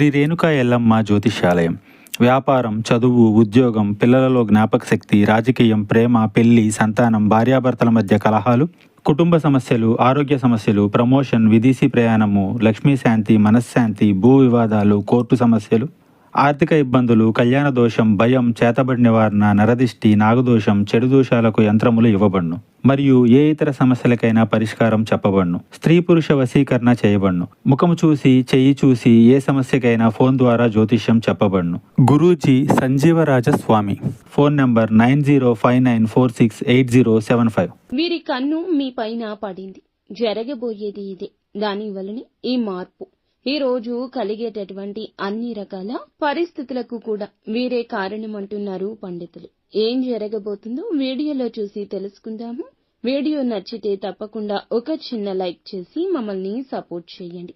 శ్రీ రేణుకా ఎల్లమ్మ జ్యోతిష్యాలయం. వ్యాపారం, చదువు, ఉద్యోగం, పిల్లలలో జ్ఞాపకశక్తి, రాజకీయం, ప్రేమ, పెళ్లి, సంతానం, భార్యాభర్తల మధ్య కలహాలు, కుటుంబ సమస్యలు, ఆరోగ్య సమస్యలు, ప్రమోషన్, విదేశీ ప్రయాణము, లక్ష్మీ శాంతి, మనశ్శాంతి, భూ వివాదాలు, కోర్టు సమస్యలు, ఆర్థిక ఇబ్బందులు, కళ్యాణ దోషం, భయం, చేతబడి నివారణ, నరదిష్టి, నాగదోషం, చెడు దోషాలకు యంత్రములు ఇవ్వబడును. మరియు ఏ ఇతర సమస్యలకైనా పరిష్కారం చెప్పబడును. స్త్రీ పురుష వశీకరణ చేయబడును. ముఖము చూసి, చెయ్యి చూసి ఏ సమస్యకైనా ఫోన్ ద్వారా జ్యోతిష్యం చెప్పబడును. గురూజీ సంజీవరాజ స్వామి. Phone number 9059468075. వీరి కన్ను మీ పైన పడింది. జరగబోయేది ఇదే. దాని వలనే ఈ మార్పు. ఈ రోజు కలిగేటటువంటి అన్ని రకాల పరిస్థితులకు కూడా వీరే కారణమంటున్నారు పండితులు. ఏం జరగబోతుందో వీడియోలో చూసి తెలుసుకుందాము. వీడియో నచ్చితే తప్పకుండా ఒక చిన్న లైక్ చేసి మమ్మల్ని సపోర్ట్ చేయండి.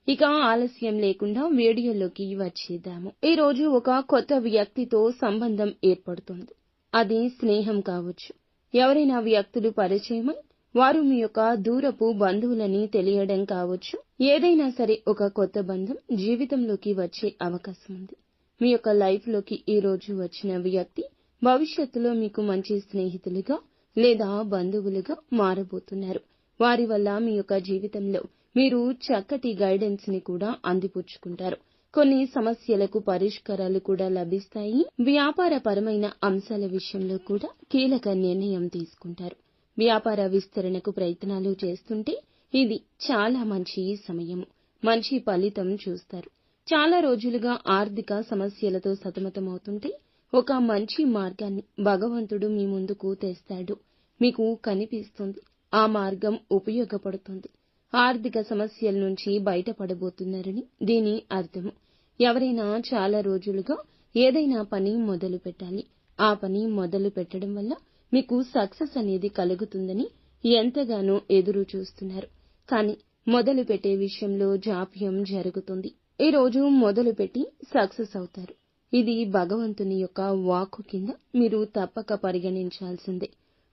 ఇక ఆలస్యం లేకుండా వీడియోలోకి వచ్చేద్దాము. ఈ రోజు ఒక కొత్త వ్యక్తితో సంబంధం ఏర్పడుతుంది. అది స్నేహం కావచ్చు. ఎవరైనా వ్యక్తులు పరిచయమై వారు మీ యొక్క దూరపు బంధువులని తెలియడం కావచ్చు. ఏదైనా సరే ఒక కొత్త బంధం జీవితంలోకి వచ్చే అవకాశం ఉంది. మీ యొక్క లైఫ్ లోకి ఈ రోజు వచ్చిన వ్యక్తి భవిష్యత్తులో మీకు మంచి స్నేహితులుగా లేదా బంధువులుగా మారబోతున్నారు. వారి వల్ల మీ యొక్క జీవితంలో మీరు చక్కటి గైడెన్స్ ని కూడా అందిపుచ్చుకుంటారు. కొన్ని సమస్యలకు పరిష్కారాలు కూడా లభిస్తాయి. వ్యాపారపరమైన అంశాల విషయంలో కూడా కీలక నిర్ణయం తీసుకుంటారు. వ్యాపార విస్తరణకు ప్రయత్నాలు చేస్తుంటే ఇది చాలా మంచి సమయము. మంచి ఫలితం చూస్తారు. చాలా రోజులుగా ఆర్థిక సమస్యలతో సతమతమవుతుంటే ఒక మంచి మార్గాన్ని భగవంతుడు మీ ముందుకు తెస్తాడు. మీకు కనిపిస్తుంది. ఆ మార్గం ఉపయోగపడుతుంది. ఆర్థిక సమస్యల నుంచి బయటపడబోతున్నారని దీని అర్థము. ఎవరైనా చాలా రోజులుగా ఏదైనా పని మొదలు పెట్టాలి. ఆ పని మొదలు పెట్టడం వల్ల మీకు సక్సెస్ అనేది కలుగుతుందని ఎంతగానో ఎదురు చూస్తున్నారు. కానీ మొదలు పెట్టే విషయంలో జాప్యం జరుగుతుంది. ఈ రోజు మొదలు పెట్టి సక్సెస్ అవుతారు. ఇది భగవంతుని యొక్క వాక్కు కింద మీరు తప్పక పరిగణించాల్సిందే.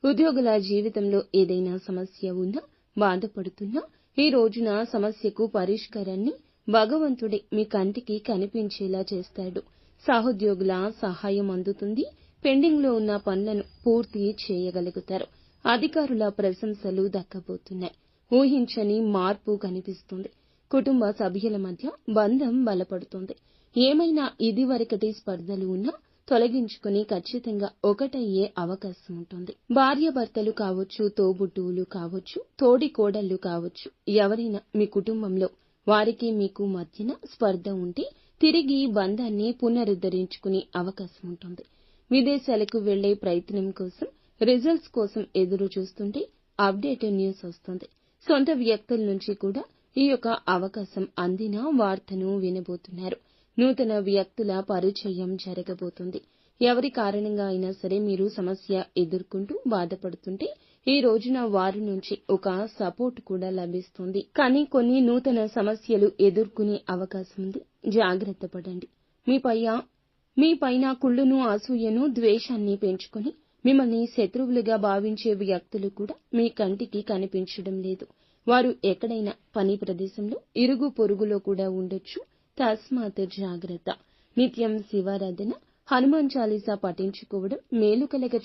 ఉద్యోగుల జీవితంలో ఏదైనా సమస్య ఉన్నా, బాధపడుతున్నా ఈ రోజున సమస్యకు పరిష్కారాన్ని భగవంతుడే మీ కంటికి కనిపించేలా చేస్తాడు. సహోద్యోగుల సహాయం అందుతుంది. పెండింగ్ లో ఉన్న పనులను పూర్తి చేయగలుగుతారు. అధికారుల ప్రశంసలు దక్కబోతున్నాయి. ఊహించని మార్పు కనిపిస్తుంది. కుటుంబ సభ్యుల మధ్య బంధం బలపడుతుంది. ఏమైనా ఇదివరకటి స్పర్ధలు ఉన్నా తొలగించుకుని ఖచ్చితంగా ఒకటయ్యే అవకాశం ఉంటుంది. భార్యాభర్తలు కావచ్చు, తోబుట్టువులు కావచ్చు, తోడి కోడళ్లు కావచ్చు, ఎవరైనా మీ కుటుంబంలో వారికి మీకు మధ్యన స్పర్ధ ఉంటే తిరిగి బంధాన్ని పునరుద్ధరించుకునే అవకాశం ఉంటుంది. విదేశాలకు వెళ్లే ప్రయత్నం కోసం, రిజల్ట్స్ కోసం ఎదురు చూస్తుంటే అప్డేట్ న్యూస్ వస్తుంది. సొంత వ్యక్తుల నుంచి కూడా ఈ యొక్క అవకాశం అందిన వార్తను వినబోతున్నారు. నూతన వ్యక్తుల పరిచయం జరగబోతుంది. ఎవరి కారణంగా అయినా సరే మీరు సమస్య ఎదుర్కొంటూ బాధపడుతుంటే ఈ రోజున వారి నుంచి ఒక సపోర్ట్ కూడా లభిస్తుంది. కానీ కొన్ని నూతన సమస్యలు ఎదుర్కొనే అవకాశం ఉంది. జాగ్రత్త పడండి. మీ పైన కుళ్ళును, అసూయను, ద్వేషాన్ని పెంచుకొని మిమ్మల్ని శత్రువులుగా భావించే వ్యక్తులు కూడా మీ కంటికి కనిపించడం లేదు. వారు ఎక్కడైనా పని ప్రదేశంలో, ఇరుగు పొరుగులో కూడా ఉండొచ్చు. తస్మాత్ జాగ్రత్త. నిత్యం శివారాధన, హనుమాన్ చాలీసా పఠించుకోవడం మేలు కలగ